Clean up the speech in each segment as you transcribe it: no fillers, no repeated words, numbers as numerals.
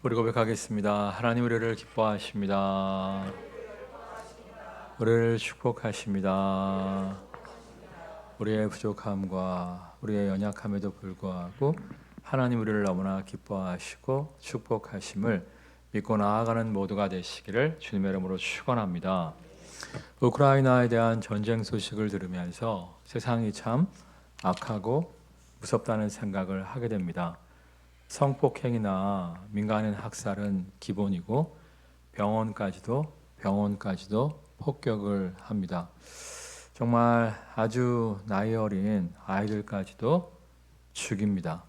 우리 고백하겠습니다. 하나님 우리를 기뻐하십니다. 우리를 축복하십니다. 우리의 부족함과 우리의 연약함에도 불구하고 하나님 우리를 너무나 기뻐하시고 축복하심을 믿고 나아가는 모두가 되시기를 주님의 이름으로 축원합니다. 우크라이나에 대한 전쟁 소식을 들으면서 세상이 참 악하고 무섭다는 생각을 하게 됩니다. 성폭행이나 민간인 학살은 기본이고 병원까지도 폭격을 합니다. 정말 아주 나이 어린 아이들까지도 죽입니다.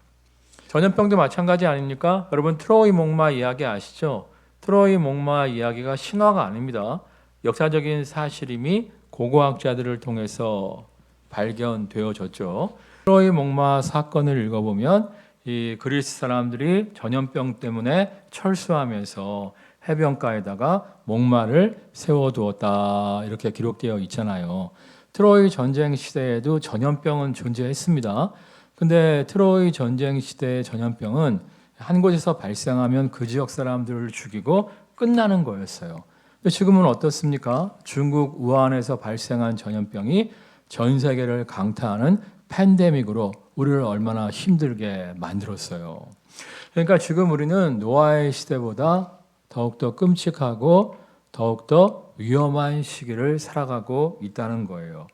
전염병도 마찬가지 아닙니까? 여러분 트로이 목마 이야기 아시죠? 트로이 목마 이야기가 신화가 아닙니다. 역사적인 사실임이 고고학자들을 통해서 발견되어졌죠. 트로이 목마 사건을 읽어보면 이 그리스 사람들이 전염병 때문에 철수하면서 해변가에다가 목마를 세워두었다 이렇게 기록되어 있잖아요. 트로이 전쟁 시대에도 전염병은 존재했습니다. 근데 트로이 전쟁 시대의 전염병은 한 곳에서 발생하면 그 지역 사람들을 죽이고 끝나는 거였어요. 근데 지금은 어떻습니까? 중국 우한에서 발생한 전염병이 전 세계를 강타하는 팬데믹으로 우리를 얼마나 힘들게 만들었어요. 그러니까 지금 우리는 노아의 시대보다 더욱더 끔찍하고 더욱더 위험한 시기를 살아가고 있다는 거예요.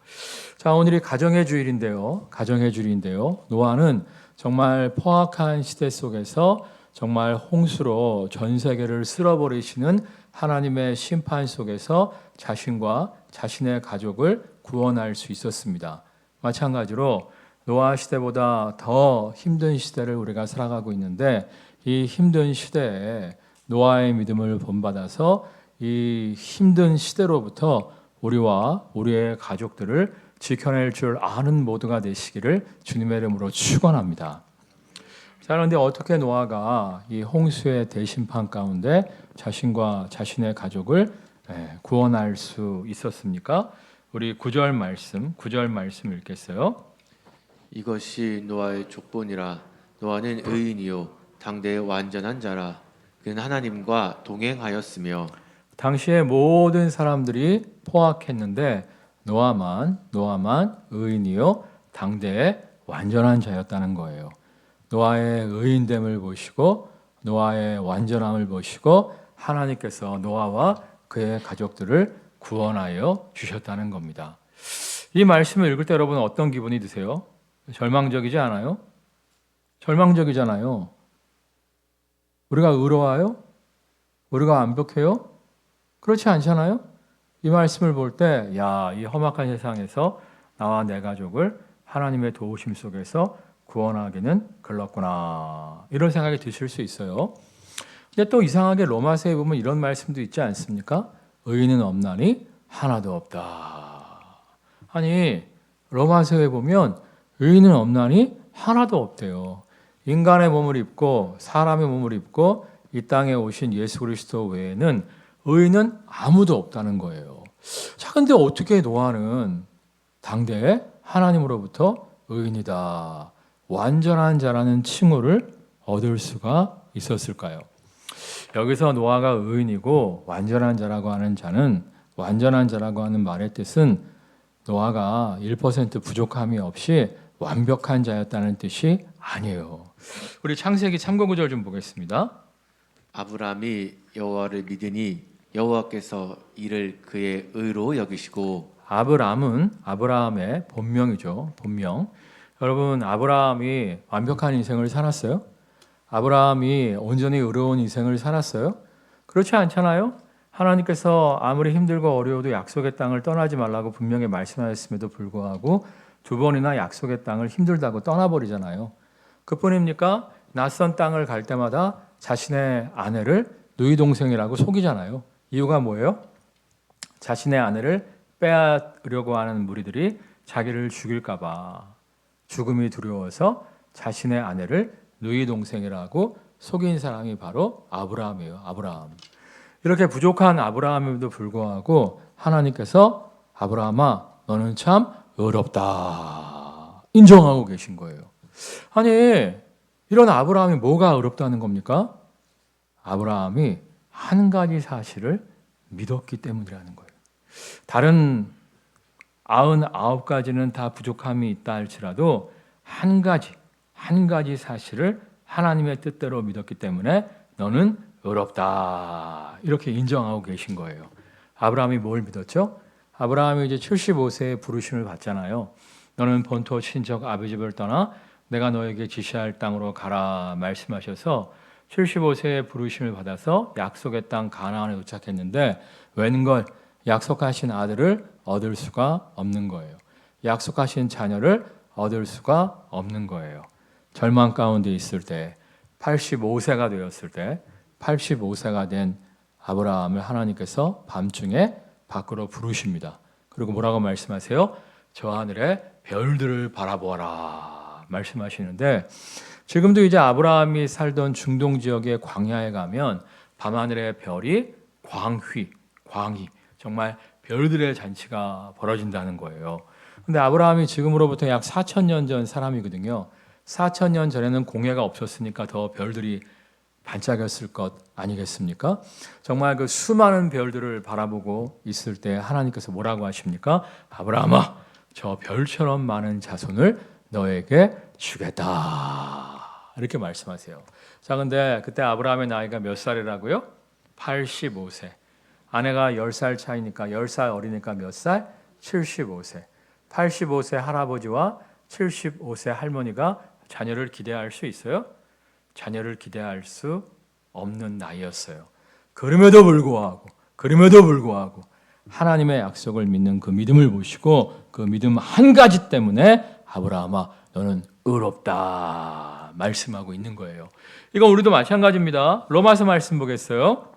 자, 오늘이 가정의 주일인데요. 노아는 정말 포악한 시대 속에서 정말 홍수로 전 세계를 쓸어버리시는 하나님의 심판 속에서 자신과 자신의 가족을 구원할 수 있었습니다. 마찬가지로 노아 시대보다 더 힘든 시대를 우리가 살아가고 있는데 이 힘든 시대에 노아의 믿음을 본받아서 이 힘든 시대로부터 우리와 우리의 가족들을 지켜낼 줄 아는 모두가 되시기를 주님의 이름으로 축원합니다. 자, 그런데 어떻게 노아가 이 홍수의 대심판 가운데 자신과 자신의 가족을 구원할 수 있었습니까? 우리 9절 말씀 읽겠어요. 이것이 노아의 족본이라. 노아는 의인이요 당대의 완전한 자라. 그는 하나님과 동행하였으며. 당시의 모든 사람들이 포악했는데 노아만 의인이요 당대의 완전한 자였다는 거예요. 노아의 의인됨을 보시고 노아의 완전함을 보시고 하나님께서 노아와 그의 가족들을 구원하여 주셨다는 겁니다. 이 말씀을 읽을 때 여러분 어떤 기분이 드세요? 절망적이지 않아요? 절망적이잖아요. 우리가 의로워요? 우리가 완벽해요? 그렇지 않잖아요? 이 말씀을 볼 때, 이 험악한 세상에서 나와 내 가족을 하나님의 도우심 속에서 구원하기는 글렀구나. 이런 생각이 드실 수 있어요. 근데 또 이상하게 로마서에 보면 이런 말씀도 있지 않습니까? 의인은 없나니 하나도 없다. 아니, 로마서에 보면 의인은 없나니 하나도 없대요. 인간의 몸을 입고 사람의 몸을 입고 이 땅에 오신 예수 그리스도 외에는 의인은 아무도 없다는 거예요. 자, 근데 어떻게 노아는 당대에 하나님으로부터 의인이다, 완전한 자라는 칭호를 얻을 수가 있었을까요? 여기서 노아가 의인이고 완전한 자라고 하는 자는, 완전한 자라고 하는 말의 뜻은 노아가 1% 부족함이 없이 완벽한 자였다는 뜻이 아니에요. 우리 창세기 참고 구절 좀 보겠습니다. 아브라함이 여호와를 믿으니 여호와께서 이를 그의 의로 여기시고. 아브람은 아브라함의 본명이죠. 본명. 여러분, 아브라함이 완벽한 인생을 살았어요? 아브라함이 온전히 의로운 인생을 살았어요? 그렇지 않잖아요? 하나님께서 아무리 힘들고 어려워도 약속의 땅을 떠나지 말라고 분명히 말씀하셨음에도 불구하고 두 번이나 약속의 땅을 힘들다고 떠나버리잖아요. 그뿐입니까? 낯선 땅을 갈 때마다 자신의 아내를 누이 동생이라고 속이잖아요. 이유가 뭐예요? 자신의 아내를 빼앗으려고 하는 무리들이 자기를 죽일까 봐 죽음이 두려워서 자신의 아내를 누이 동생이라고 속인 사람이 바로 아브라함이에요. 아브라함. 이렇게 부족한 아브라함에도 불구하고 하나님께서 아브라함아 너는 참 의롭다 인정하고 계신 거예요. 아니, 이런 아브라함이 뭐가 의롭다는 겁니까? 아브라함이 한 가지 사실을 믿었기 때문이라는 거예요. 다른 99가지는 다 부족함이 있다 할지라도 한 가지 사실을 하나님의 뜻대로 믿었기 때문에 너는 의롭다. 이렇게 인정하고 계신 거예요. 아브라함이 뭘 믿었죠? 아브라함이 이제 75세에 부르심을 받잖아요. 너는 본토 친척 아비 집을 떠나 내가 너에게 지시할 땅으로 가라 말씀하셔서 75세에 부르심을 받아서 약속의 땅 가나안에 도착했는데 웬걸 약속하신 아들을 얻을 수가 없는 거예요. 약속하신 자녀를 얻을 수가 없는 거예요. 절망 가운데 있을 때 85세가 되었을 때 85세가 된 아브라함을 하나님께서 밤중에 밖으로 부르십니다. 그리고 뭐라고 말씀하세요? 저 하늘의 별들을 바라보아라 말씀하시는데 지금도 이제 아브라함이 살던 중동 지역의 광야에 가면 밤하늘의 별이 광희 정말 별들의 잔치가 벌어진다는 거예요. 근데 아브라함이 지금으로부터 약 4,000년 전 사람이거든요. 4,000년 전에는 공해가 없었으니까 더 별들이 반짝였을 것 아니겠습니까? 정말 그 수많은 별들을 바라보고 있을 때 하나님께서 뭐라고 하십니까? 아브라함아, 저 별처럼 많은 자손을 너에게 주겠다. 이렇게 말씀하세요. 자, 근데 그때 아브라함의 나이가 몇 살이라고요? 85세. 아내가 10살 차이니까 10살 어리니까 몇 살? 75세. 85세 할아버지와 75세 할머니가 자녀를 기대할 수 있어요? 자녀를 기대할 수 없는 나이였어요. 그럼에도 불구하고 하나님의 약속을 믿는 그 믿음을 보시고 그 믿음 한 가지 때문에 아브라함아 너는 의롭다 말씀하고 있는 거예요. 이건 우리도 마찬가지입니다. 로마서 말씀 보겠어요.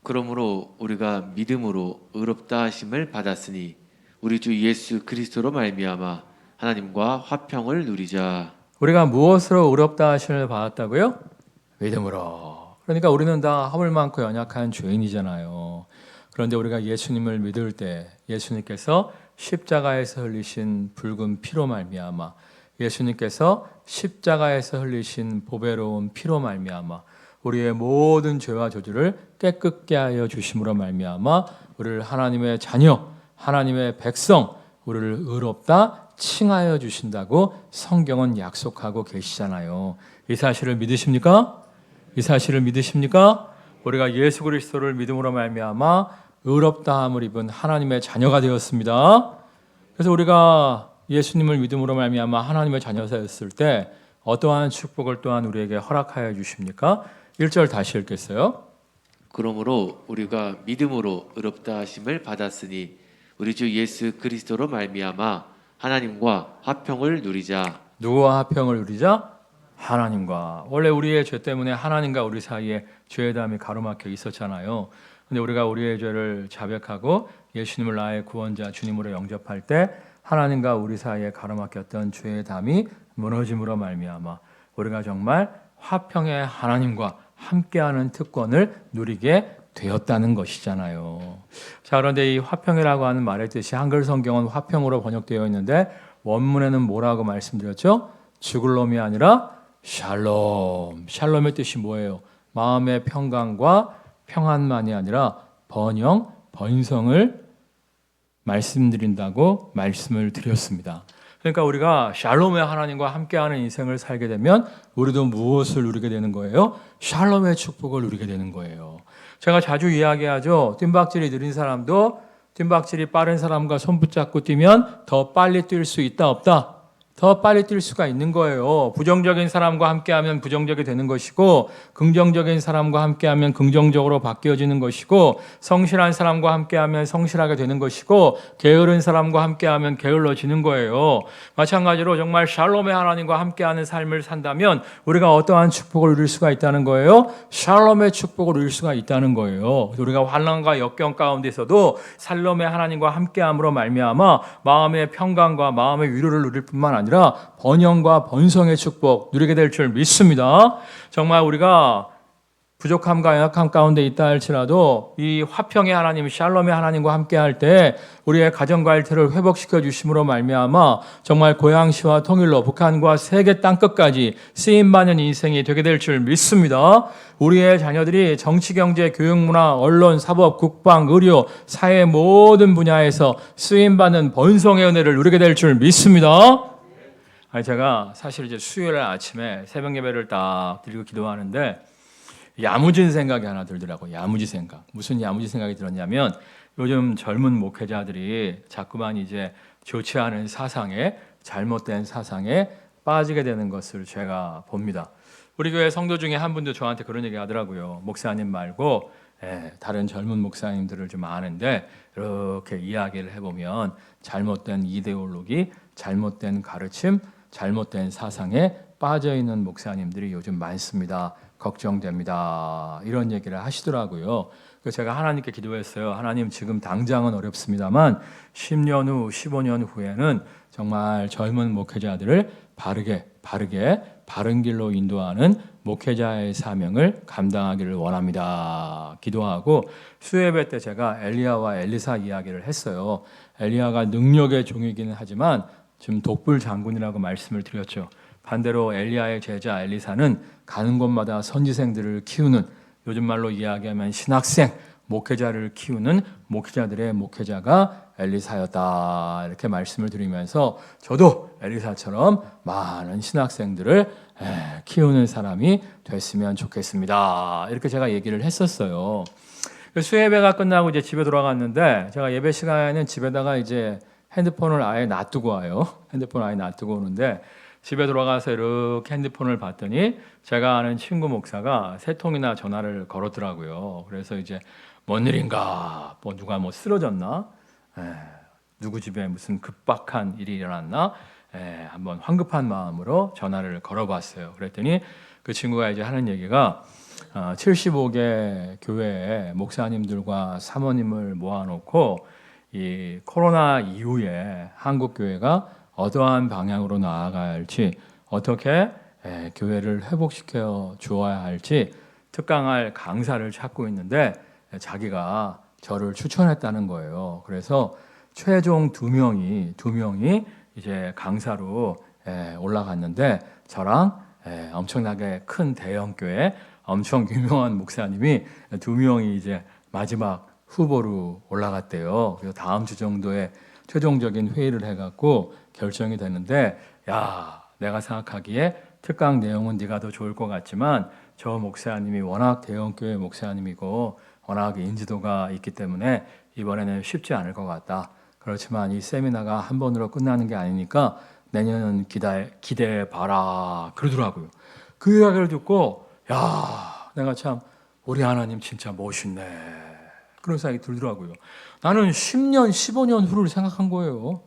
그러므로 우리가 믿음으로 의롭다 하심을 받았으니 우리 주 예수 그리스도로 말미암아 하나님과 화평을 누리자. 우리가 무엇으로 의롭다 하심을 받았다고요? 믿음으로. 그러니까 우리는 다 허물 많고 연약한 죄인이잖아요. 그런데 우리가 예수님을 믿을 때 예수님께서 십자가에서 흘리신 붉은 피로 말미암아 예수님께서 십자가에서 흘리신 보배로운 피로 말미암아 우리의 모든 죄와 저주를 깨끗게 하여 주심으로 말미암아 우리를 하나님의 자녀, 하나님의 백성, 우리를 의롭다 칭하여 주신다고 성경은 약속하고 계시잖아요. 이 사실을 믿으십니까? 이 사실을 믿으십니까? 우리가 예수 그리스도를 믿음으로 말미암아 의롭다함을 입은 하나님의 자녀가 되었습니다. 그래서 우리가 예수님을 믿음으로 말미암아 하나님의 자녀였을 때 어떠한 축복을 또한 우리에게 허락하여 주십니까? 1절 다시 읽겠어요. 그러므로 우리가 믿음으로 의롭다 하심을 받았으니 우리 주 예수 그리스도로 말미암아 하나님과 화평을 누리자. 누구와 화평을 누리자? 하나님과. 원래 우리의 죄 때문에 하나님과 우리 사이에 죄의 담이 가로막혀 있었잖아요. 근데 우리가 우리의 죄를 자백하고 예수님을 나의 구원자 주님으로 영접할 때 하나님과 우리 사이에 가로막혔던 죄의 담이 무너짐으로 말미암아 우리가 정말 화평의 하나님과 함께하는 특권을 누리게 되었다는 것이잖아요. 자, 그런데 이 화평이라고 하는 말의 뜻이 한글 성경은 화평으로 번역되어 있는데 원문에는 뭐라고 말씀드렸죠? 죽을 놈이 아니라 샬롬. 샬롬의 뜻이 뭐예요? 마음의 평강과 평안만이 아니라 번영, 번성을 말씀드린다고 말씀을 드렸습니다. 그러니까 우리가 샬롬의 하나님과 함께하는 인생을 살게 되면 우리도 무엇을 누리게 되는 거예요? 샬롬의 축복을 누리게 되는 거예요. 제가 자주 이야기하죠. 뜀박질이 느린 사람도 뜀박질이 빠른 사람과 손 붙잡고 뛰면 더 빨리 뛸 수 있다 없다? 더 빨리 뛸 수가 있는 거예요. 부정적인 사람과 함께하면 부정적이 되는 것이고 긍정적인 사람과 함께하면 긍정적으로 바뀌어지는 것이고 성실한 사람과 함께하면 성실하게 되는 것이고 게으른 사람과 함께하면 게을러지는 거예요. 마찬가지로 정말 샬롬의 하나님과 함께하는 삶을 산다면 우리가 어떠한 축복을 누릴 수가 있다는 거예요? 샬롬의 축복을 누릴 수가 있다는 거예요. 우리가 환난과 역경 가운데서도 샬롬의 하나님과 함께함으로 말미암아 마음의 평강과 마음의 위로를 누릴 뿐만 아니라 번영과 번성의 축복 누리게 될 줄 믿습니다. 정말 우리가 부족함과 연약함 가운데 있다 할지라도 이 화평의 하나님, 샬롬의 하나님과 함께할 때 우리의 가정과 일터를 회복시켜 주심으로 말미암아 정말 고양시와 통일로 북한과 세계 땅끝까지 쓰임받는 인생이 되게 될 줄 믿습니다. 우리의 자녀들이 정치, 경제, 교육, 문화, 언론, 사법, 국방, 의료, 사회 모든 분야에서 쓰임받는 번성의 은혜를 누리게 될 줄 믿습니다. 제가 사실 이제 수요일 아침에 새벽 예배를 딱 드리고 기도하는데 야무진 생각이 하나 들더라고요. 야무지 생각. 무슨 야무지 생각이 들었냐면 요즘 젊은 목회자들이 자꾸만 이제 좋지 않은 사상에, 잘못된 사상에 빠지게 되는 것을 제가 봅니다. 우리 교회 성도 중에 한 분도 저한테 그런 얘기 하더라고요. 목사님 말고 다른 젊은 목사님들을 좀 아는데 이렇게 이야기를 해보면 잘못된 이데올로기, 잘못된 가르침, 잘못된 사상에 빠져있는 목사님들이 요즘 많습니다. 걱정됩니다. 이런 얘기를 하시더라고요. 그래서 제가 하나님께 기도했어요. 하나님, 지금 당장은 어렵습니다만 10년 후, 15년 후에는 정말 젊은 목회자들을 바르게 바른 길로 인도하는 목회자의 사명을 감당하기를 원합니다. 기도하고 수요예배 때 제가 엘리야와 엘리사 이야기를 했어요. 엘리야가 능력의 종이기는 하지만 지금 독불 장군이라고 말씀을 드렸죠. 반대로 엘리야의 제자 엘리사는 가는 곳마다 선지생들을 키우는, 요즘 말로 이야기하면 신학생, 목회자를 키우는 목회자들의 목회자가 엘리사였다. 이렇게 말씀을 드리면서 저도 엘리사처럼 많은 신학생들을 키우는 사람이 됐으면 좋겠습니다. 이렇게 제가 얘기를 했었어요. 수예배가 끝나고 이제 집에 돌아갔는데 제가 예배 시간에는 집에다가 이제 핸드폰을 아예 놔두고 와요. 핸드폰을 아예 놔두고 오는데 집에 돌아가서 이렇게 핸드폰을 봤더니 제가 아는 친구 목사가 3통이나 전화를 걸었더라고요. 그래서 이제 뭔 일인가, 뭐 누가 뭐 쓰러졌나, 누구 집에 무슨 급박한 일이 일어났나, 한번 황급한 마음으로 전화를 걸어봤어요. 그랬더니 그 친구가 이제 하는 얘기가 75개 교회에 목사님들과 사모님을 모아놓고 이 코로나 이후에 한국 교회가 어떠한 방향으로 나아가야 할지, 어떻게 교회를 회복시켜 주어야 할지 특강할 강사를 찾고 있는데 자기가 저를 추천했다는 거예요. 그래서 최종 두 명이 이제 강사로 올라갔는데 저랑 엄청나게 큰 대형 교회 엄청 유명한 목사님이 2명이 이제 마지막 후보로 올라갔대요. 그래서 다음 주 정도에 최종적인 회의를 해갖고 결정이 되는데, 야, 내가 생각하기에 특강 내용은 네가 더 좋을 것 같지만 저 목사님이 워낙 대형 교회 목사님이고 워낙 인지도가 있기 때문에 이번에는 쉽지 않을 것 같다. 그렇지만 이 세미나가 한 번으로 끝나는 게 아니니까 내년은 기대해 봐라 그러더라고요. 그 이야기를 듣고 야, 내가 참 우리 하나님 진짜 멋있네. 그런 생각이 들더라고요. 나는 10년, 15년 후를 생각한 거예요.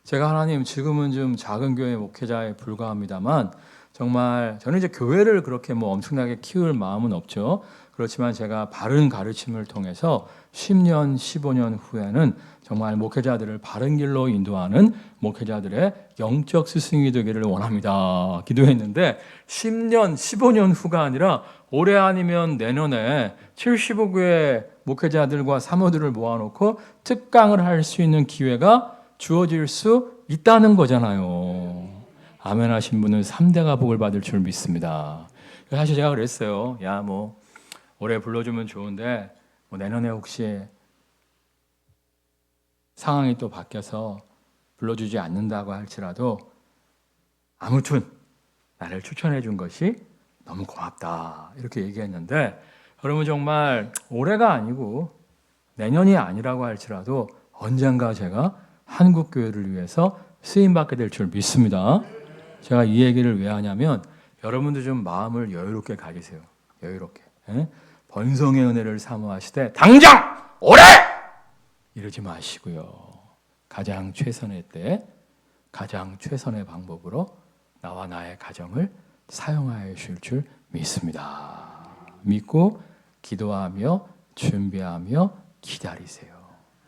제가 하나님 지금은 좀 작은 교회 목회자에 불과합니다만 정말 저는 이제 교회를 그렇게 뭐 엄청나게 키울 마음은 없죠. 그렇지만 제가 바른 가르침을 통해서 10년, 15년 후에는 정말 목회자들을 바른 길로 인도하는 목회자들의 영적 스승이 되기를 원합니다. 기도했는데 10년, 15년 후가 아니라 올해 아니면 내년에 75교회 목회자들과 사모들을 모아놓고 특강을 할 수 있는 기회가 주어질 수 있다는 거잖아요. 아멘 하신 분은 3대가 복을 받을 줄 믿습니다. 사실 제가 그랬어요. 야, 뭐 올해 불러주면 좋은데 뭐 내년에 혹시 상황이 또 바뀌어서 불러주지 않는다고 할지라도 아무튼 나를 추천해 준 것이 너무 고맙다. 이렇게 얘기했는데 여러분 정말 올해가 아니고 내년이 아니라고 할지라도 언젠가 제가 한국 교회를 위해서 쓰임받게 될 줄 믿습니다. 제가 이 얘기를 왜 하냐면 여러분도 좀 마음을 여유롭게 가지세요. 여유롭게. 번성의 은혜를 사모하시되 당장 올해 이러지 마시고요. 가장 최선의 때 가장 최선의 방법으로 나와 나의 가정을 사용하여 주실 줄 믿습니다. 믿고 기도하며 준비하며 기다리세요.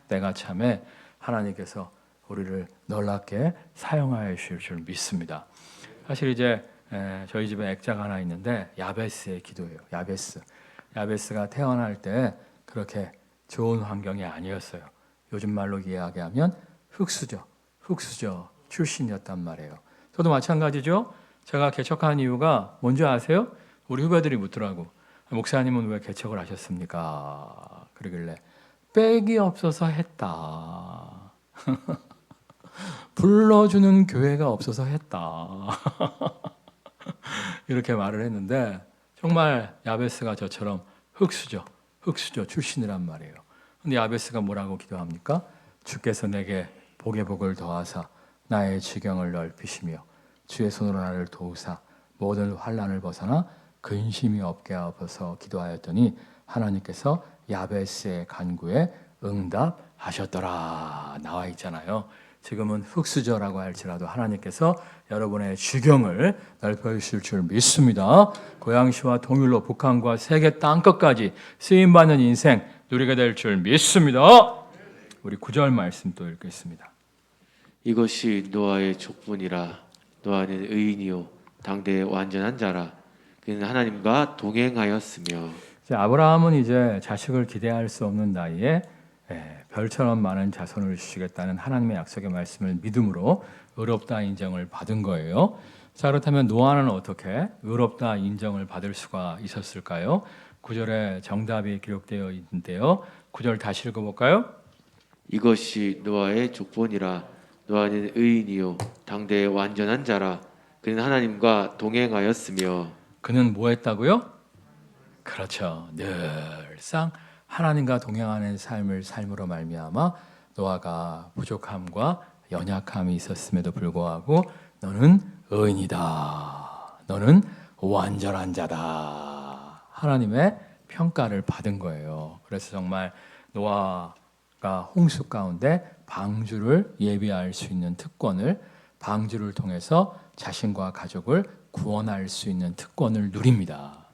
때가 참에 하나님께서 우리를 놀랍게 사용하여 주실 줄 믿습니다. 사실 이제 저희 집에 액자가 하나 있는데 야베스의 기도예요. 야베스. 야베스가 태어날 때 그렇게 좋은 환경이 아니었어요. 요즘 말로 이야기하면 흙수저 출신이었단 말이에요. 저도 마찬가지죠. 제가 개척한 이유가 뭔지 아세요? 우리 후배들이 묻더라고. 목사님은 왜 개척을 하셨습니까? 그러길래 백이 없어서 했다. 불러주는 교회가 없어서 했다. 이렇게 말을 했는데 정말 야베스가 저처럼 흙수저 출신이란 말이에요. 근데 야베스가 뭐라고 기도합니까? 주께서 내게 복의 복을 더하사 나의 지경을 넓히시며 주의 손으로 나를 도우사 모든 환난을 벗어나 근심이 없게 하옵소서 기도하였더니 하나님께서 야베스의 간구에 응답하셨더라 나와 있잖아요. 지금은 흙수저라고 할지라도 하나님께서 여러분의 지경을 넓혀주실 줄 믿습니다. 고양시와 동일로 북한과 세계 땅끝까지 쓰임받는 인생 누리게 될 줄 믿습니다. 우리 9절 말씀 또 읽겠습니다. 이것이 노아의 족분이라. 노아는 의인이요 당대의 완전한 자라. 그는 하나님과 동행하였으며. 아브라함은 이제 자식을 기대할 수 없는 나이에 별처럼 많은 자손을 주시겠다는 하나님의 약속의 말씀을 믿음으로 의롭다 인정을 받은 거예요. 자, 그렇다면 노아는 어떻게 의롭다 인정을 받을 수가 있었을까요? 9절에 정답이 기록되어 있는데요. 9절 다시 읽어볼까요? 이것이 노아의 족본이라. 노아는 의인이요 당대의 완전한 자라. 그는 하나님과 동행하였으며. 그는 뭐 했다고요? 그렇죠. 늘상 하나님과 동행하는 삶으로 말미암아 노아가 부족함과 연약함이 있었음에도 불구하고 너는 의인이다. 너는 완전한 자다. 하나님의 평가를 받은 거예요. 그래서 정말 노아가 홍수 가운데 방주를 예비할 수 있는 특권을 방주를 통해서 자신과 가족을 구원할 수 있는 특권을 누립니다.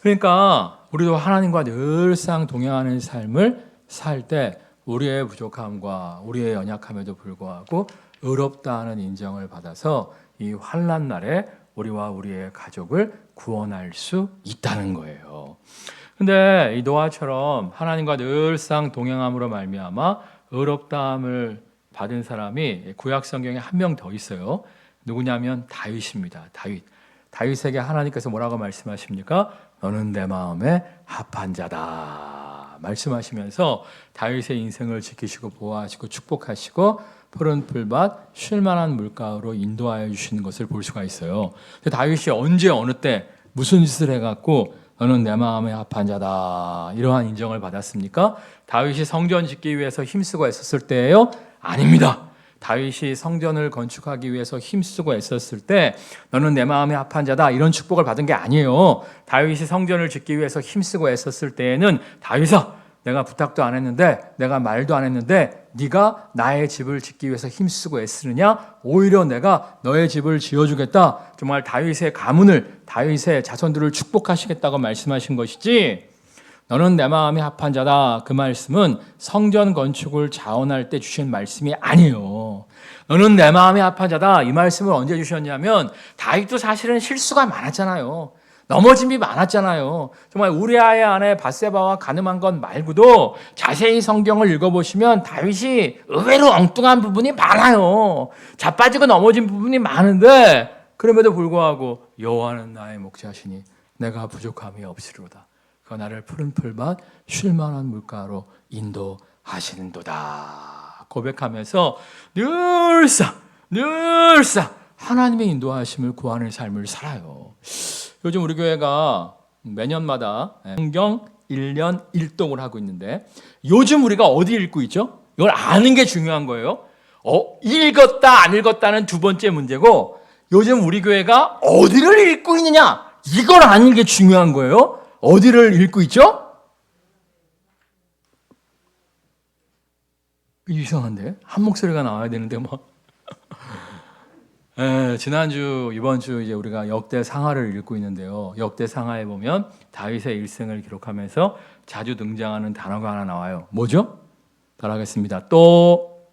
그러니까 우리도 하나님과 늘상 동행하는 삶을 살 때 우리의 부족함과 우리의 연약함에도 불구하고 의롭다 하는 인정을 받아서 이 환난 날에 우리와 우리의 가족을 구원할 수 있다는 거예요. 근데 이 노아처럼 하나님과 늘상 동행함으로 말미암아 의롭다함을 받은 사람이 구약 성경에 한 명 더 있어요. 누구냐면 다윗입니다. 다윗에게 하나님께서 뭐라고 말씀하십니까? 너는 내 마음에 합한 자다 말씀하시면서 다윗의 인생을 지키시고 보호하시고 축복하시고 푸른 풀밭 쉴만한 물가로 인도하여 주시는 것을 볼 수가 있어요. 근데 다윗이 언제 어느 때 무슨 짓을 해갖고 너는 내 마음에 합한 자다 이러한 인정을 받았습니까? 다윗이 성전 짓기 위해서 힘쓰고 애썼을 때예요? 아닙니다. 다윗이 성전을 건축하기 위해서 힘쓰고 애썼을 때 너는 내 마음에 합한 자다 이런 축복을 받은 게 아니에요. 다윗이 성전을 짓기 위해서 힘쓰고 애썼을 때에는 다윗아 내가 부탁도 안 했는데 내가 말도 안 했는데 네가 나의 집을 짓기 위해서 힘쓰고 애쓰느냐? 오히려 내가 너의 집을 지어주겠다. 정말 다윗의 가문을 다윗의 자손들을 축복하시겠다고 말씀하신 것이지 너는 내 마음에 합한 자다. 그 말씀은 성전 건축을 자원할 때 주신 말씀이 아니에요. 너는 내 마음에 합한 자다. 이 말씀을 언제 주셨냐면 다윗도 사실은 실수가 많았잖아요. 넘어짐이 많았잖아요. 정말 우리아의 아내 밧세바와 간음한 것 말고도 자세히 성경을 읽어보시면 다윗이 의외로 엉뚱한 부분이 많아요. 자빠지고 넘어진 부분이 많은데 그럼에도 불구하고 여호와는 나의 목자시니 내가 부족함이 없으리로다. 그 나를 푸른 풀밭 쉴만한 물가로 인도하시는도다 고백하면서 늘상 하나님의 인도하심을 구하는 삶을 살아요. 요즘 우리 교회가 매년마다 성경 1년 1동을 하고 있는데 요즘 우리가 어디 읽고 있죠? 이걸 아는 게 중요한 거예요. 읽었다 안 읽었다는 두 번째 문제고 요즘 우리 교회가 어디를 읽고 있느냐 이걸 아는 게 중요한 거예요. 어디를 읽고 있죠? 이상한데? 한 목소리가 나와야 되는데 뭐. 지난주 이번 주 이제 우리가 역대 상하를 읽고 있는데요. 역대 상하에 보면 다윗의 일생을 기록하면서 자주 등장하는 단어가 하나 나와요. 뭐죠? 따라하겠습니다. 또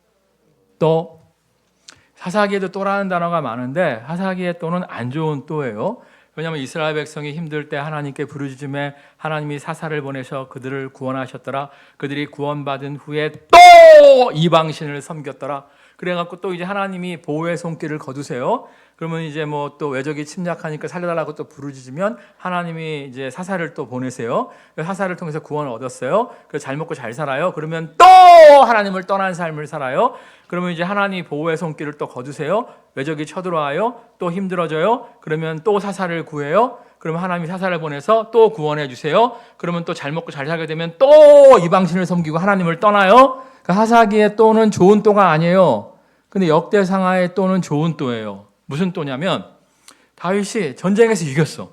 사사기에도 또라는 단어가 많은데 사사기의 또는 안 좋은 또예요. 왜냐하면 이스라엘 백성이 힘들 때 하나님께 부르짖음에 하나님이 사사를 보내셔 그들을 구원하셨더라. 그들이 구원받은 후에 또 이방신을 섬겼더라. 그래갖고 또 이제 하나님이 보호의 손길을 거두세요. 그러면 이제 뭐 또 외적이 침략하니까 살려달라고 또 부르짖으면 하나님이 이제 사사를 또 보내세요. 사사를 통해서 구원을 얻었어요. 그래서 잘 먹고 잘 살아요. 그러면 또 하나님을 떠난 삶을 살아요. 그러면 이제 하나님 보호의 손길을 또 거두세요. 외적이 쳐들어와요. 또 힘들어져요. 그러면 또 사사를 구해요. 그러면 하나님이 사사를 보내서 또 구원해 주세요. 그러면 또 잘 먹고 잘 살게 되면 또 이방신을 섬기고 하나님을 떠나요. 그 하사기의 또는 좋은 또가 아니에요. 근데 역대상하의 또는 좋은 또예요. 무슨 또냐면 다윗이 전쟁에서 이겼어.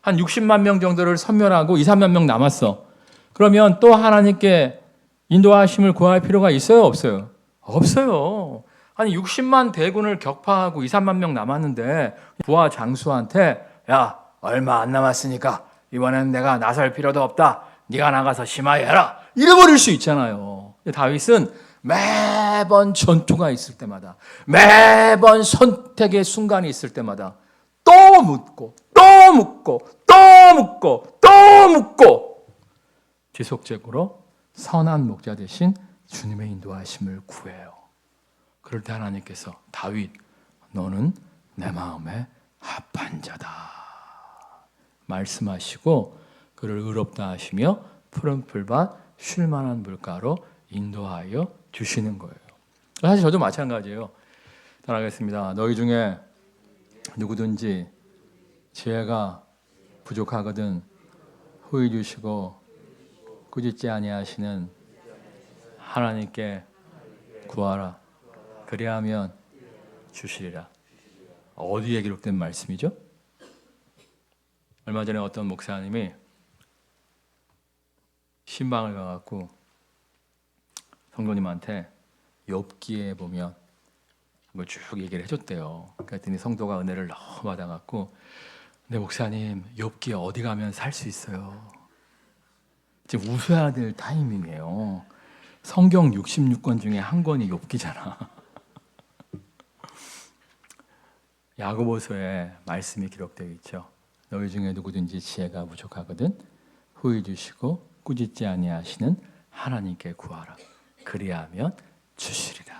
한 60만 명 정도를 섬멸하고 2, 3만 명 남았어. 그러면 또 하나님께 인도하심을 구할 필요가 있어요? 없어요? 없어요. 아니 60만 대군을 격파하고 2, 3만 명 남았는데 부하 장수한테 야 얼마 안 남았으니까 이번엔 내가 나설 필요도 없다. 네가 나가서 심하게 해라. 이래버릴 수 있잖아요. 다윗은 매번 전투가 있을 때마다 매번 선택의 순간이 있을 때마다 또 묻고 또 묻고 또 묻고 또 묻고 지속적으로 선한 목자 대신 주님의 인도하심을 구해요. 그럴 때 하나님께서 다윗 너는 내 마음에 합한 자다 말씀하시고 그를 의롭다 하시며 푸른 풀밭 쉴 만한 물가로 인도하여 주시는 거예요. 사실 저도 마찬가지예요. 따라하겠습니다. 너희 중에 누구든지 지혜가 부족하거든 후히 주시고 꾸짖지 아니하시는 하나님께 구하라. 그리하면 주시리라. 어디에 기록된 말씀이죠? 얼마 전에 어떤 목사님이 신방을 가갖고 성도님한테 욥기에 보면 뭐 쭉 얘기를 해줬대요. 그랬더니 성도가 은혜를 너무 받아갖고 근데 목사님 욥기 어디 가면 살 수 있어요. 지금 웃어야 될 타이밍이에요. 성경 66권 중에 한 권이 욥기잖아. 야고보서에 말씀이 기록되어 있죠. 너희 중에 누구든지 지혜가 부족하거든 후히 주시고 꾸짖지 아니하시는 하나님께 구하라. 그리하면 주시리라.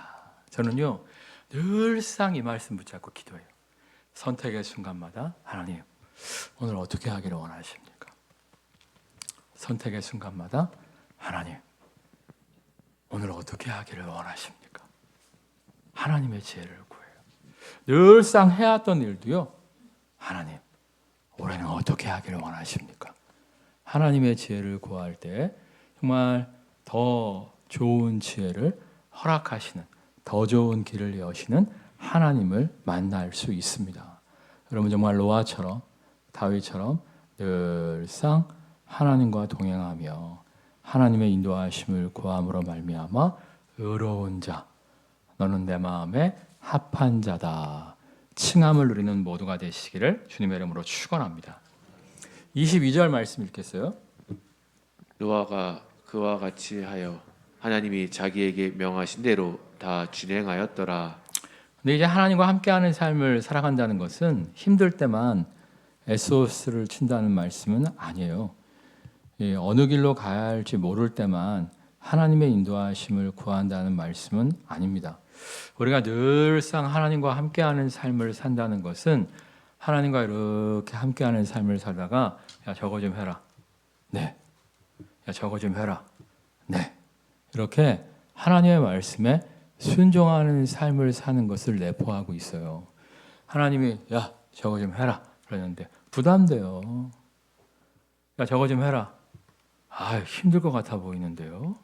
저는요 늘상 이 말씀 붙잡고 기도해요. 선택의 순간마다 하나님 오늘 어떻게 하기를 원하십니까? 선택의 순간마다 하나님 오늘 어떻게 하기를 원하십니까? 하나님의 지혜를 구해요. 늘상 해왔던 일도요 하나님 올해는 어떻게 하기를 원하십니까? 하나님의 지혜를 구할 때 정말 더 좋은 지혜를 허락하시는 더 좋은 길을 여시는 하나님을 만날 수 있습니다. 여러분 정말 노아처럼 다윗처럼 늘상 하나님과 동행하며 하나님의 인도하심을 구함으로 말미암아 의로운 자 너는 내 마음에 합한 자다 칭함을 누리는 모두가 되시기를 주님의 이름으로 축원합니다. 22절 말씀 읽겠어요. 노아가 그와 같이 하여 하나님이 자기에게 명하신 대로 다 준행하였더라. 근데 이제 하나님과 함께하는 삶을 살아간다는 것은 힘들 때만 SOS를 친다는 말씀은 아니에요. 어느 길로 가야 할지 모를 때만 하나님의 인도하심을 구한다는 말씀은 아닙니다. 우리가 늘상 하나님과 함께하는 삶을 산다는 것은 하나님과 이렇게 함께하는 삶을 살다가 야 저거 좀 해라. 네. 야 저거 좀 해라. 네. 이렇게 하나님의 말씀에 순종하는 삶을 사는 것을 내포하고 있어요. 하나님이 야 저거 좀 해라 그러는데 부담돼요. 야 저거 좀 해라. 아 힘들 것 같아 보이는데요.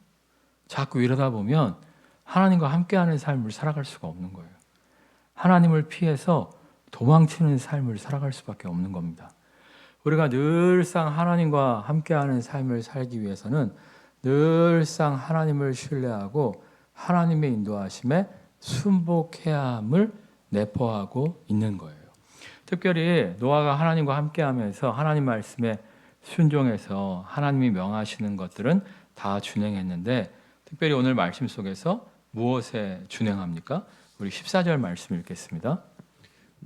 자꾸 이러다 보면 하나님과 함께하는 삶을 살아갈 수가 없는 거예요. 하나님을 피해서 도망치는 삶을 살아갈 수밖에 없는 겁니다. 우리가 늘상 하나님과 함께하는 삶을 살기 위해서는 늘상 하나님을 신뢰하고 하나님의 인도하심에 순복해야 함을 내포하고 있는 거예요. 특별히 노아가 하나님과 함께하면서 하나님 말씀에 순종해서 하나님이 명하시는 것들은 다 준행했는데 특별히 오늘 말씀 속에서 무엇에 준행합니까? 우리 14절 말씀 읽겠습니다.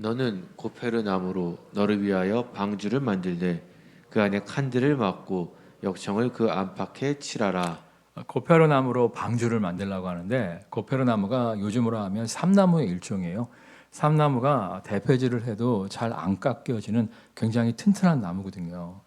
너는 고페르 나무로 너를 위하여 방주를 만들되 그 안에 칸들을 막고 역청을 그 안팎에 칠하라. 고페르나무로 방주를 만들려고 하는데 고페르나무가 요즘으로 하면 삼나무의 일종이에요. 삼나무가 대패질을 해도 잘 안 깎여지는 굉장히 튼튼한 나무거든요.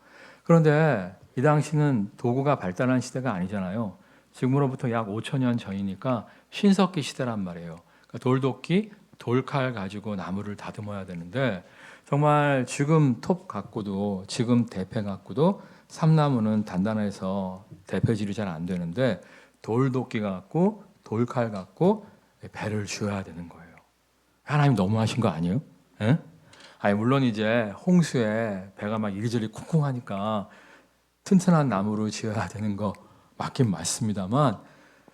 그런데 이 당시는 도구가 발달한 시대가 아니잖아요. 지금으로부터 약 5천년 전이니까 신석기 시대란 말이에요. 그러니까 돌도끼, 돌칼 가지고 나무를 다듬어야 되는데 정말 지금 톱 갖고도 지금 대패 갖고도 삼나무는 단단해서 대패질이 잘 안 되는데 돌도끼 갖고 돌칼 갖고 배를 쥐어야 되는 거예요. 하나님 너무하신 거 아니에요? 예? 아니 물론 이제 홍수에 배가 막 이리저리 쿵쿵하니까 튼튼한 나무로 지어야 되는 거 맞긴 맞습니다만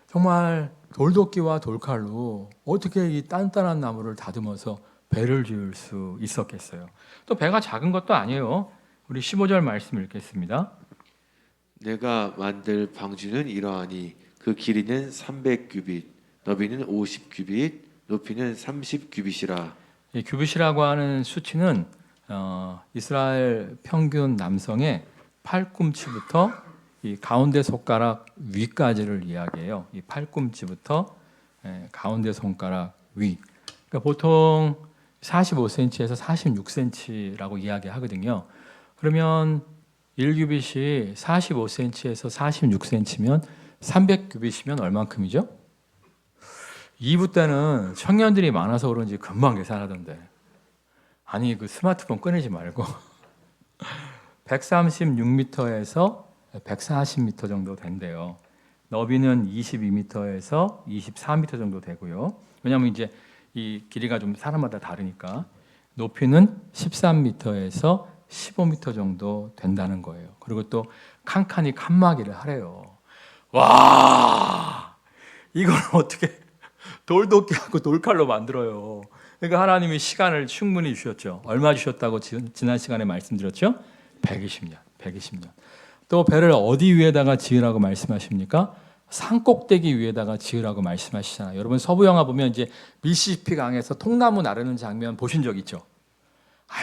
정말 돌도끼와 돌칼로 어떻게 이 단단한 나무를 다듬어서 배를 지을 수 있었겠어요? 또 배가 작은 것도 아니에요. 우리 15절 말씀 읽겠습니다. 내가 만들 방주는 이러하니 그 길이는 300규빗, 너비는 50규빗, 높이는 30규빗이라. 이 규빗이라고 하는 수치는 이스라엘 평균 남성의 팔꿈치부터 이 가운데 손가락 위까지를 이야기해요. 이 팔꿈치부터 가운데 손가락 위. 그러니까 보통 45cm에서 46cm라고 이야기하거든요. 그러면 1규빗이 45cm에서 46cm면 300규빗이면 얼만큼이죠? 2부 때는 청년들이 많아서 그런지 금방 계산하던데. 아니 그 스마트폰 꺼내지 말고 136m에서 140m 정도 된대요. 너비는 22m에서 24m 정도 되고요. 왜냐하면 이제 이 길이가 좀 사람마다 다르니까 높이는 13m에서 15m 정도 된다는 거예요. 그리고 또 칸칸이 칸막이를 하래요. 와, 이걸 어떻게 돌도끼하고 돌칼로 만들어요. 그러니까 하나님이 시간을 충분히 주셨죠. 얼마 주셨다고 지난 시간에 말씀드렸죠? 120년, 120년. 또 배를 어디 위에다가 지으라고 말씀하십니까? 산꼭대기 위에다가 지으라고 말씀하시잖아요. 여러분 서부 영화 보면 이제 미시시피 강에서 통나무 나르는 장면 보신 적 있죠?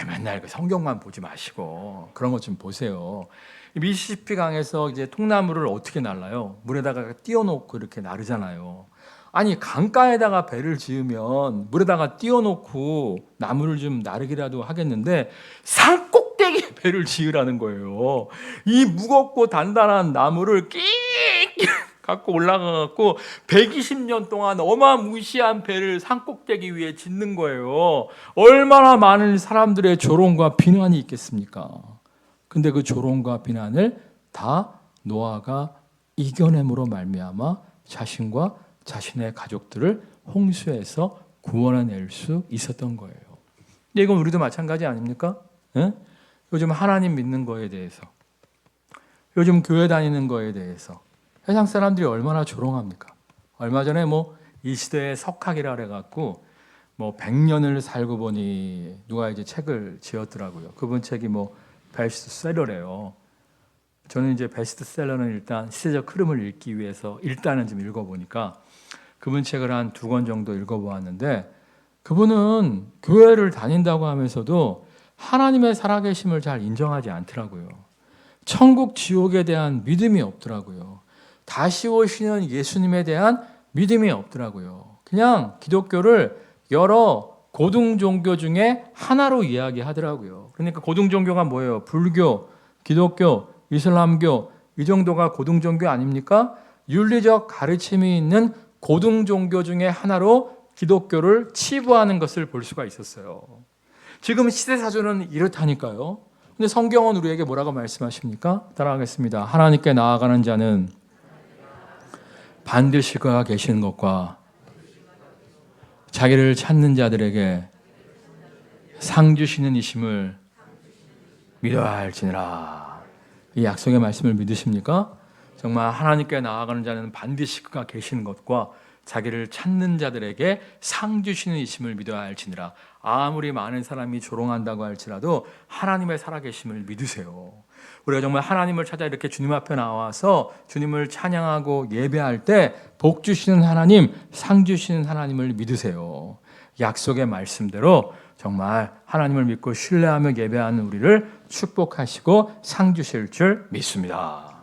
맨날 그 성경만 보지 마시고 그런 것 좀 보세요. 미시시피 강에서 이제 통나무를 어떻게 날라요? 물에다가 띄워놓고 이렇게 나르잖아요. 아니 강가에다가 배를 지으면 물에다가 띄워놓고 나무를 좀 나르기라도 하겠는데 산꼭대기에 배를 지으라는 거예요. 이 무겁고 단단한 나무를 끽 갖고 올라가갖고 120년 동안 어마무시한 배를 산꼭대기 위에 짓는 거예요. 얼마나 많은 사람들의 조롱과 비난이 있겠습니까? 근데 그 조롱과 비난을 다 노아가 이겨냄으로 말미암아 자신과 자신의 가족들을 홍수에서 구원해낼 수 있었던 거예요. 근데 이건 우리도 마찬가지 아닙니까? 예? 요즘 하나님 믿는 거에 대해서, 요즘 교회 다니는 거에 대해서 세상 사람들이 얼마나 조롱합니까? 얼마 전에 이 시대의 석학이라 그래갖고 100년을 살고 보니 누가 이제 책을 지었더라고요. 그분 책이 베스트셀러래요. 저는 이제 베스트셀러는 일단 시대적 흐름을 읽기 위해서 일단은 좀 읽어보니까 그분 책을 한 2권 정도 읽어보았는데 그분은 교회를 다닌다고 하면서도 하나님의 살아계심을 잘 인정하지 않더라고요. 천국 지옥에 대한 믿음이 없더라고요. 다시 오시는 예수님에 대한 믿음이 없더라고요. 그냥 기독교를 여러 고등 종교 중에 하나로 이야기하더라고요. 그러니까 고등 종교가 뭐예요? 불교, 기독교, 이슬람교 이 정도가 고등 종교 아닙니까? 윤리적 가르침이 있는 고등 종교 중에 하나로 기독교를 치부하는 것을 볼 수가 있었어요. 지금 시대사조는 이렇다니까요. 근데 성경은 우리에게 뭐라고 말씀하십니까? 따라하겠습니다. 하나님께 나아가는 자는 반드시 그가 계시는 것과 자기를 찾는 자들에게 상 주시는 이심을 믿어야 할지니라. 이 약속의 말씀을 믿으십니까? 정말 하나님께 나아가는 자는 반드시 그가 계시는 것과 자기를 찾는 자들에게 상 주시는 이심을 믿어야 할지니라. 아무리 많은 사람이 조롱한다고 할지라도 하나님의 살아계심을 믿으세요. 우리가 정말 하나님을 찾아 이렇게 주님 앞에 나와서 주님을 찬양하고 예배할 때 복 주시는 하나님, 상 주시는 하나님을 믿으세요. 약속의 말씀대로 정말 하나님을 믿고 신뢰하며 예배하는 우리를 축복하시고 상 주실 줄 믿습니다.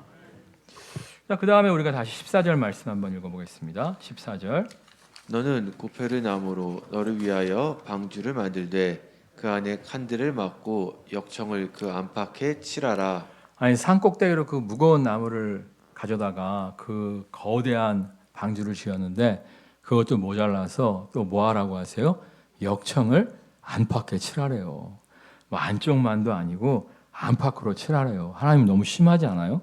자, 그 다음에 우리가 다시 14절 말씀 한번 읽어보겠습니다. 14절. 너는 고페르 나무로 너를 위하여 방주를 만들되 그 안에 칸들을 막고 역청을 그 안팎에 칠하라. 아니, 산 꼭대기로 그 무거운 나무를 가져다가 그 거대한 방주를 지었는데 그것도 모자라서 또 뭐 하라고 하세요? 역청을 안팎에 칠하래요. 뭐 안쪽만도 아니고 안팎으로 칠하래요. 하나님 너무 심하지 않아요?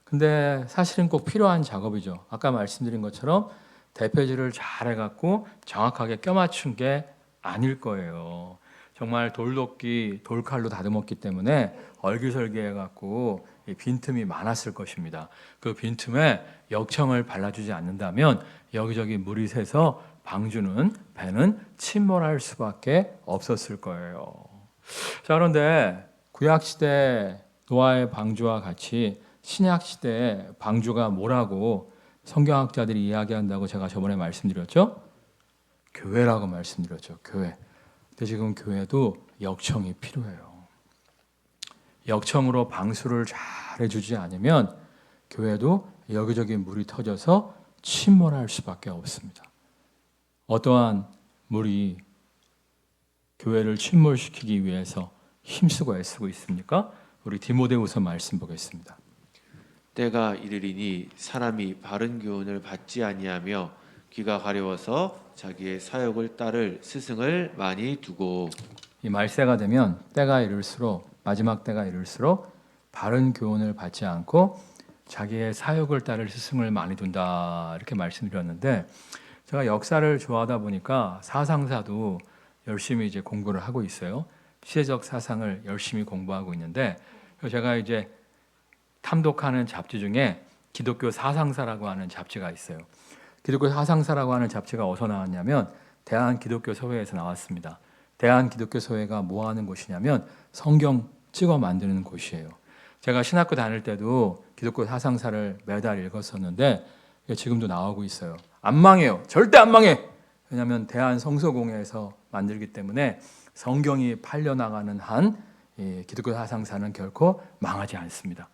근데 사실은 꼭 필요한 작업이죠. 아까 말씀드린 것처럼 대표질을 잘 해갖고 정확하게 껴맞춘 게 아닐 거예요. 정말 돌도끼, 돌칼로 다듬었기 때문에 얼기설기해갖고 빈틈이 많았을 것입니다. 그 빈틈에 역청을 발라주지 않는다면 여기저기 물이 새서 방주는, 배는 침몰할 수밖에 없었을 거예요. 자, 그런데 구약시대 노아의 방주와 같이 신약시대의 방주가 뭐라고 성경학자들이 이야기한다고 제가 저번에 말씀드렸죠? 교회라고 말씀드렸죠. 교회. 근데 지금 교회도 역청이 필요해요. 역청으로 방수를 잘 해주지 않으면 교회도 여기저기 물이 터져서 침몰할 수밖에 없습니다. 어떠한 물이 교회를 침몰시키기 위해서 힘쓰고 애쓰고 있습니까? 우리 디모데후서 말씀 보겠습니다. 때가 이르리니 사람이 바른 교훈을 받지 아니하며 귀가 가려워서 자기의 사욕을 따를 스승을 많이 두고. 이 말세가 되면 때가 이를수록, 마지막 때가 이를수록 바른 교훈을 받지 않고 자기의 사욕을 따를 스승을 많이 둔다, 이렇게 말씀드렸는데, 제가 역사를 좋아하다 보니까 사상사도 열심히 이제 공부를 하고 있어요. 시대적 사상을 열심히 공부하고 있는데, 제가 이제 탐독하는 잡지 중에 기독교 사상사라고 하는 잡지가 있어요. 기독교 사상사라고 하는 잡지가 어디서 나왔냐면 대한기독교서회에서 나왔습니다. 대한기독교서회가 뭐 하는 곳이냐면 성경 찍어 만드는 곳이에요. 제가 신학교 다닐 때도 기독교 사상사를 매달 읽었었는데 지금도 나오고 있어요. 안 망해요. 절대 안 망해. 왜냐하면 대한성서공회에서 만들기 때문에 성경이 팔려나가는 한 기독교 사상사는 결코 망하지 않습니다.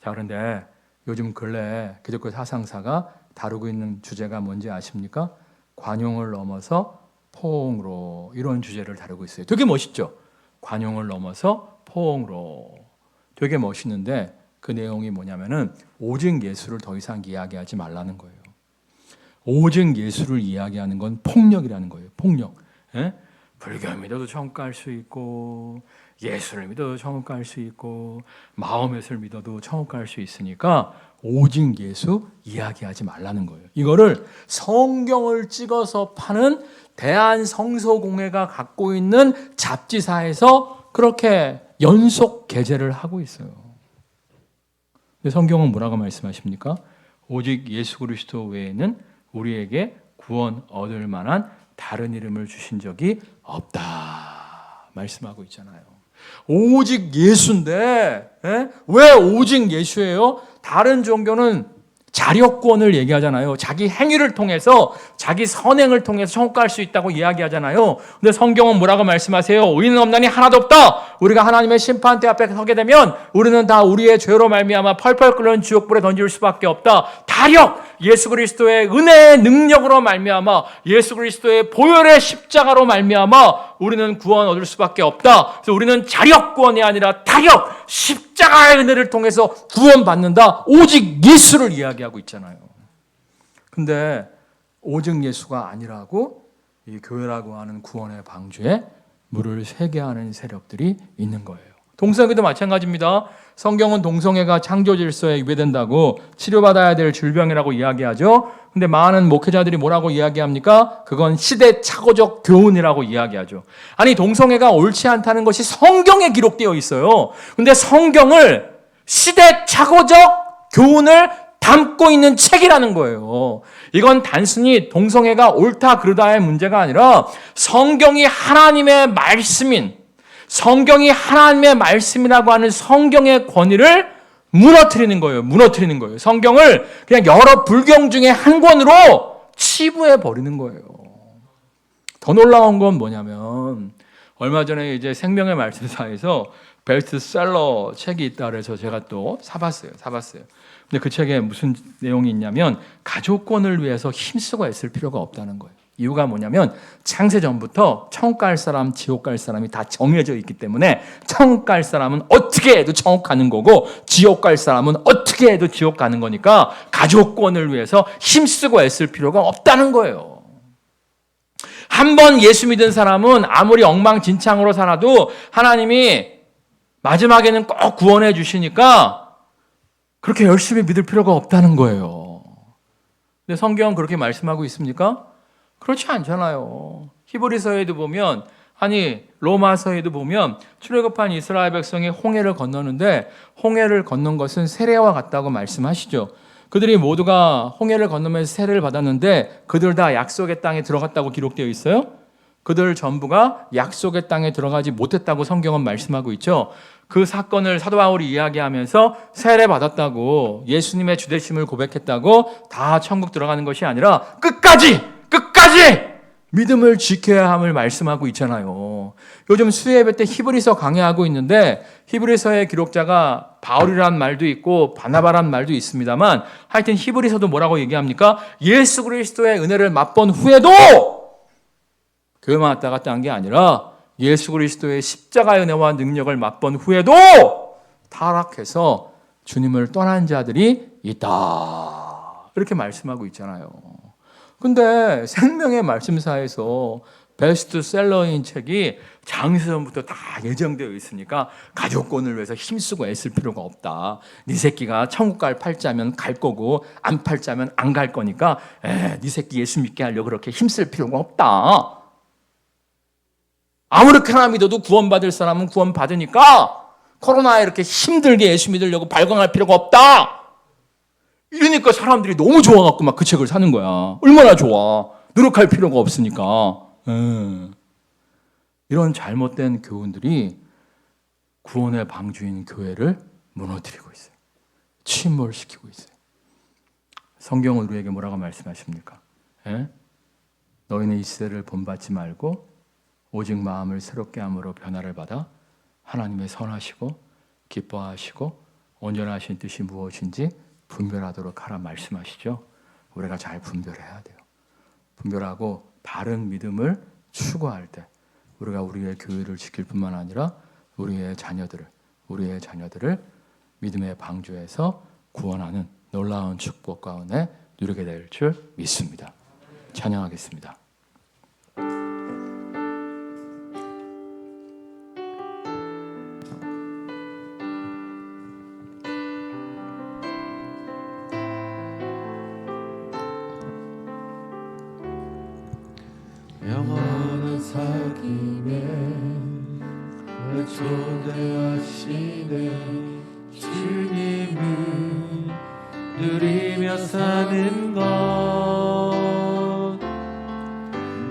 자, 그런데 요즘 근래 기독교 사상사가 다루고 있는 주제가 뭔지 아십니까? 관용을 넘어서 포옹으로, 이런 주제를 다루고 있어요. 되게 멋있죠? 관용을 넘어서 포옹으로. 되게 멋있는데 그 내용이 뭐냐면은 오직 예수를 더 이상 이야기하지 말라는 거예요. 오직 예수를 이야기하는 건 폭력이라는 거예요. 폭력. 예? 불교를 믿어도 천국 갈 수 있고, 예수를 믿어도 천국 갈 수 있고, 마호멧을 믿어도 천국 갈 수 있으니까 오직 예수 이야기하지 말라는 거예요. 이거를 성경을 찍어서 파는 대한성서공회가 갖고 있는 잡지사에서 그렇게 연속 게재를 하고 있어요. 근데 성경은 뭐라고 말씀하십니까? 오직 예수 그리스도 외에는 우리에게 구원 얻을 만한 다른 이름을 주신 적이 없다 말씀하고 있잖아요. 오직 예수인데, 왜 오직 예수예요? 다른 종교는 자력권을 얘기하잖아요. 자기 행위를 통해서, 자기 선행을 통해서 천국 갈 수 있다고 이야기하잖아요. 근데 성경은 뭐라고 말씀하세요? 의인은 없나니 하나도 없다. 우리가 하나님의 심판대 앞에 서게 되면 우리는 다 우리의 죄로 말미암아 펄펄 끓는 지옥불에 던질 수밖에 없다. 다력, 예수 그리스도의 은혜의 능력으로 말미암아, 예수 그리스도의 보혈의 십자가로 말미암아 우리는 구원 얻을 수밖에 없다. 그래서 우리는 자력권이 아니라 다력, 십자가의 은혜를 통해서 구원받는다. 오직 예수를 이야기하고 있잖아요. 근데 오직 예수가 아니라고 이 교회라고 하는 구원의 방주에 물을 새게 하는 세력들이 있는 거예요. 동성애도 마찬가지입니다. 성경은 동성애가 창조 질서에 위배된다고 치료받아야 될 질병이라고 이야기하죠. 근데 많은 목회자들이 뭐라고 이야기합니까? 그건 시대착오적 교훈이라고 이야기하죠. 아니, 동성애가 옳지 않다는 것이 성경에 기록되어 있어요. 근데 성경을 시대착오적 교훈을 담고 있는 책이라는 거예요. 이건 단순히 동성애가 옳다 그르다의 문제가 아니라 성경이 하나님의 말씀인, 성경이 하나님의 말씀이라고 하는 성경의 권위를 무너뜨리는 거예요. 무너뜨리는 거예요. 성경을 그냥 여러 불경 중에 한 권으로 치부해 버리는 거예요. 더 놀라운 건 뭐냐면 얼마 전에 이제 생명의 말씀사에서 베스트셀러 책이 있다 그래서 제가 또 사봤어요. 근데 그 책에 무슨 내용이 있냐면 가족권을 위해서 힘쓰고 애쓸 필요가 없다는 거예요. 이유가 뭐냐면 창세전부터 천국 갈 사람, 지옥 갈 사람이 다 정해져 있기 때문에 천국 갈 사람은 어떻게 해도 천국 가는 거고 지옥 갈 사람은 어떻게 해도 지옥 가는 거니까 가족권을 위해서 힘쓰고 애쓸 필요가 없다는 거예요. 한 번 예수 믿은 사람은 아무리 엉망진창으로 살아도 하나님이 마지막에는 꼭 구원해 주시니까 그렇게 열심히 믿을 필요가 없다는 거예요. 근데 성경은 그렇게 말씀하고 있습니까? 그렇지 않잖아요. 히브리서에도 보면 로마서에도 보면 출애굽한 이스라엘 백성이 홍해를 건너는데 홍해를 건넌 것은 세례와 같다고 말씀하시죠. 그들이 모두가 홍해를 건너면서 세례를 받았는데 그들 다 약속의 땅에 들어갔다고 기록되어 있어요. 그들 전부가 약속의 땅에 들어가지 못했다고 성경은 말씀하고 있죠. 그 사건을 사도 바울이 이야기하면서 세례 받았다고 예수님의 주되심을 고백했다고 다 천국 들어가는 것이 아니라 끝까지 믿음을 지켜야 함을 말씀하고 있잖아요. 요즘 수요예배 때 히브리서 강의하고 있는데 히브리서의 기록자가 바울이란 말도 있고 바나바란 말도 있습니다만 하여튼 히브리서도 뭐라고 얘기합니까? 예수 그리스도의 은혜를 맛본 후에도 교회만 왔다 갔다 한 게 아니라 예수 그리스도의 십자가의 은혜와 능력을 맛본 후에도 타락해서 주님을 떠난 자들이 있다. 이렇게 말씀하고 있잖아요. 근데 생명의 말씀사에서 베스트셀러인 책이 장세전부터 다 예정되어 있으니까 가족권을 위해서 힘쓰고 애쓸 필요가 없다. 네 새끼가 천국 갈 팔자면 갈 거고 안 팔자면 안 갈 거니까 네 새끼 예수 믿게 하려고 그렇게 힘쓸 필요가 없다. 아무렇게나 믿어도 구원받을 사람은 구원받으니까 코로나에 이렇게 힘들게 예수 믿으려고 발광할 필요가 없다. 이러니까 사람들이 너무 좋아갖고 막 그 책을 사는 거야. 얼마나 좋아. 노력할 필요가 없으니까. 이런 잘못된 교훈들이 구원의 방주인 교회를 무너뜨리고 있어요. 침몰시키고 있어요. 성경은 우리에게 뭐라고 말씀하십니까? 너희는 이 시대를 본받지 말고 오직 마음을 새롭게 함으로 변화를 받아 하나님의 선하시고 기뻐하시고 온전하신 뜻이 무엇인지 분별하도록 하라 말씀하시죠. 우리가 잘 분별해야 돼요. 분별하고 바른 믿음을 추구할 때 우리가 우리의 교회를 지킬 뿐만 아니라 우리의 자녀들을 믿음의 방주에서 구원하는 놀라운 축복과 은혜 누리게 될 줄 믿습니다. 찬양하겠습니다. 영원한 사귐에 날 초대하시네 주님을 누리며 사는 것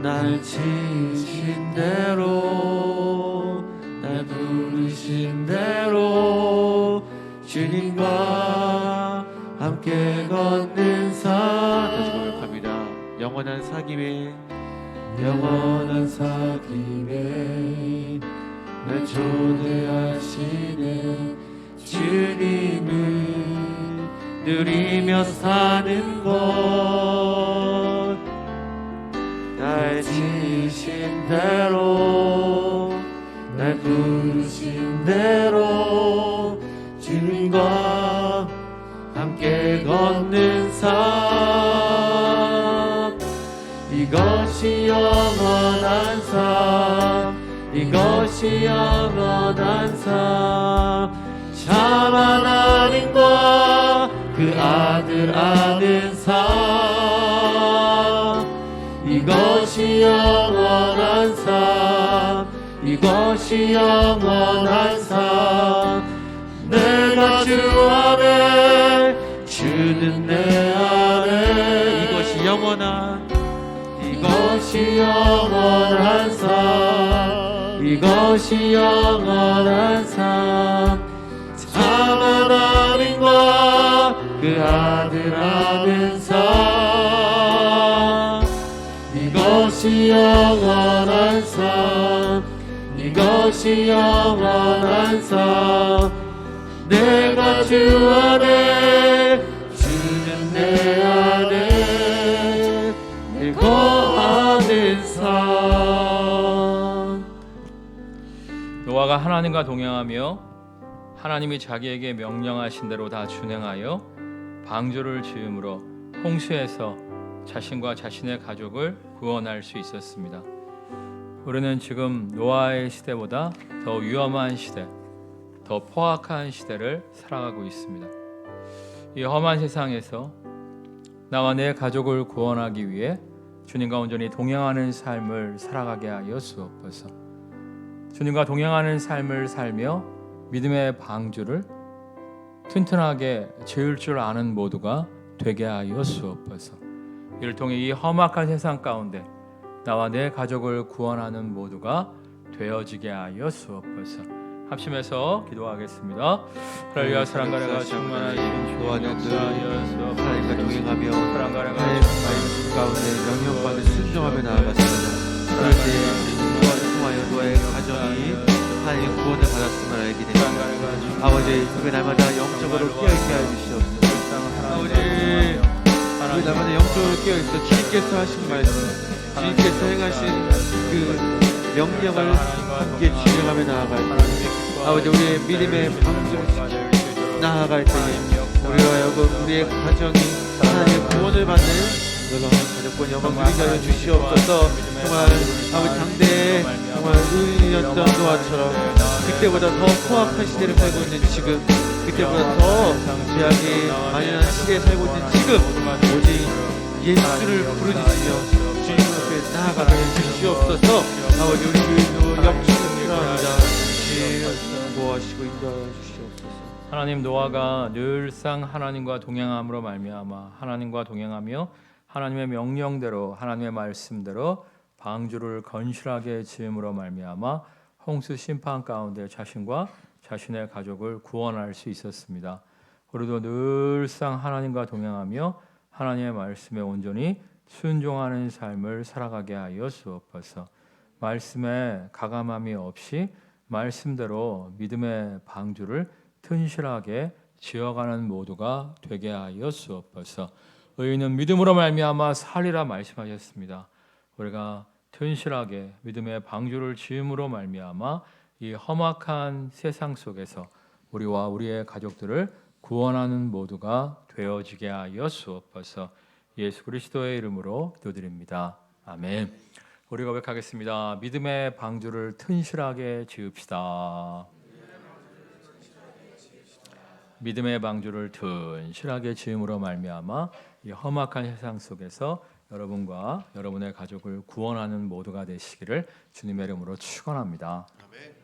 날 지으신 대로 날 부르신 대로 주님과 함께 걷는 삶 다시 고백합니다. 영원한 사귐에 날 초대하시는 주님을 누리며 사는 것 날 지으신 대로 날 부르신 대로 주님과 함께 걷는 삶 이것이 영원한 삶 이것이 영원한 삶 참 하나님과 그 아들 아는 삶 이것이 영원한 삶 이것이 영원한 삶 내가 주 안에 주는 내 안에 이것이 영원한 삶 이것이 영원한 삶 참 하나님과 그 아들 아는 삶 이것이 영원한 삶 이것이 영원한 삶 내가 주 안에 주는 내 안에 내 거하는 삶. 노아가 하나님과 동행하며 하나님이 자기에게 명령하신 대로 다 준행하여 방주를 지음으로 홍수에서 자신과 자신의 가족을 구원할 수 있었습니다. 우리는 지금 노아의 시대보다 더 위험한 시대, 더 포악한 시대를 살아가고 있습니다. 이 험한 세상에서 나와 내 가족을 구원하기 위해 주님과 온전히 동행하는 삶을 살아가게 하여 주옵소서. 주님과 동행하는 삶을 살며 믿음의 방주를 튼튼하게 지을 줄 아는 모두가 되게 하여 주옵소서. 이를 통해 이 험악한 세상 가운데 나와 내 가족을 구원하는 모두가 되어지게 하여 주옵소서. 합심해서 기도하겠습니다. 할렐루야. 사랑과 내가 충만한 노아는 역사하여 주옵소서. 하나님과 동행하며 사랑과 내가 하나님의 말씀 가운데 명령받을 순종하며 나아갔습니다. 그럴 때 노아를 통하여 노아의 가정이 하나님의 구원을 받았음을 알게 됩니다. 아버지, 우리 날마다 영적으로 깨어있게 해주시옵소서. 아버지, 우리 날마다 영적으로 깨어있어 주님께서 하신 말씀, 주님께서 행하신 그 명령을 함께 준행하며 나아갈 때, 아버지, 우리의 믿음의 방주를 나아갈 때에 우리와 여금 우리의 가정이 하나님의 구원을 받는 놀라운 가족권 영광 누리게 하여 주시옵소서. 정말 아버지 당대에 정말 의인이었던 노아처럼 그때보다 더 포악한 시대를 살고 있는 지금, 그때보다 더 죄악이 만연한 시대에 살고 있는 지금 오직 예수를 부르짖으며 주님 앞에 나아가게 해주시옵소서. 아버지, 우리 교회도 역주를 필요합니다. 보호하시고 인도하여 주시옵소서. 하나님, 노아가 늘상 하나님과 동행함으로 말미암아 하나님과 동행하며 하나님의 명령대로 하나님의 말씀대로 방주를 건실하게 지음으로 말미암아 홍수 심판 가운데 자신과 자신의 가족을 구원할 수 있었습니다. 우리도 늘상 하나님과 동행하며 하나님의 말씀에 온전히 순종하는 삶을 살아가게 하여 주옵소서. 말씀에 가감함이 없이 말씀대로 믿음의 방주를 튼실하게 지어가는 모두가 되게 하여 주옵소서. 의인은 믿음으로 말미암아 살리라 말씀하셨습니다. 우리가 튼실하게 믿음의 방주를 지음으로 말미암아 이 험악한 세상 속에서 우리와 우리의 가족들을 구원하는 모두가 되어지게 하여 주옵소서. 예수 그리스도의 이름으로 기도드립니다. 아멘. 우리 고백하겠습니다. 믿음의 방주를 튼실하게 지읍시다. 믿음의 방주를 튼실하게 지음으로 말미암아 이 험악한 세상 속에서 여러분과 여러분의 가족을 구원하는 모두가 되시기를 주님의 이름으로 축원합니다. 아멘.